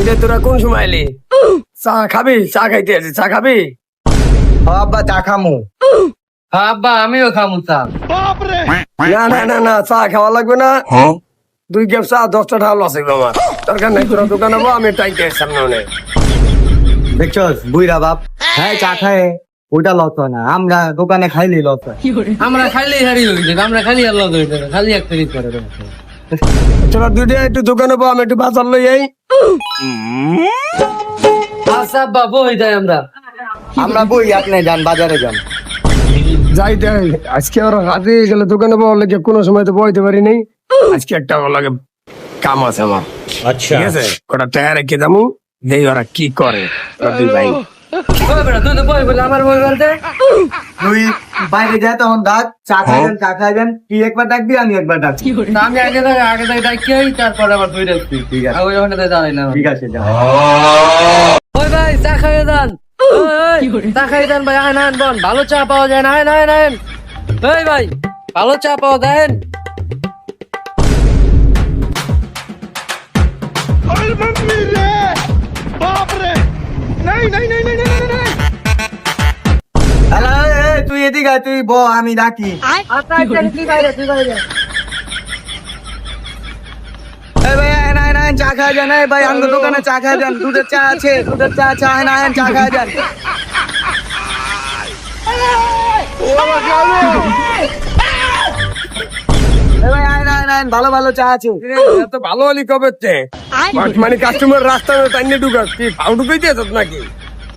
কিরে তোরা কোন সময় এলি? চা খাবি? চা খাইতে আছি, চা খাবি? আব্বা চা খামু। হ্যাঁ আব্বা আমিও খামু চা। না না না না, চা খাওয়া লাগবে না। 2 কাপ চা 10টা ঢাল আছে আমার দরকার নাই। তোরা দোকানে বল, আমি টাইতে সামনে অনেক দেখছস বুইরা বাপ, হ্যাঁ চা খায় ওটা লস হয় না, আমরা দোকানে খাইলে লস হয়। আমরা খালি হারি হয়ে যাবে, আমরা খালি আল্লাহ হয়ে যাবে, খালি একটা রিট করে দেবো। তোরা দুইটা একটু দোকানে বল, আমি একটু বাজার লই আই। আচ্ছা আব্বা বই যাই আমরা। আমরা বই আপনি যান বাজারে যান। যাই তাই, আজকে ওরা রাতে গেলে দোকানে বল লাগে, কোনো সময় তো বইতে পারি নাই। আজকে একটা ওর লাগে কাম আছে আমার। আচ্ছা ঠিক আছে, কটা টাকা রেখে যাবো, দেই ওরা কি করে ওরা দুই ভাই। ওই বেটা তুই তো বই বলে আমার বই বলতে। তুই বাইরে যায় তখন ডাক, চা খাইবেন চা খাইবেন, তুই একবার ডাকবি আমি একবার ডাকবি। তা আমি আগে থেকে ডাকি হই, তারপর আবার তুই ডাকবি। ঠিক আছে। আর ওই ওখানে দাঁড়াই না। ঠিক আছে যাও। ওই ভাই চা খাইয়ে দেন। ওই, চা খাইয়ে দেন ভাই, আহেন আহেন বল, ভালো চা পাওয়া যায় না, আহেন আহেন আহেন। ওই ভাই ভালো চা পাওয়া যায়। হ্যালো, তুই এদিকে আয়, তুই ব আমি ডাকি। আচ্ছা আচ্ছা ঠিক আছে ঠিক আছে। এই ভাই আয় না চা খাওয়া যান, এই ভাই আমাদের দোকানে চা খাওয়া যান, দুধের চা আছে আয় না চা খাওয়া যান। এই ভাই আয় না ভালো ভালো চা আছে। এত ভালো হলি কবে? মানে কাস্টমার রাস্তা টাইনে ঢুকাস কি? ফাউ ঢুকাই দিয়েছ নাকি?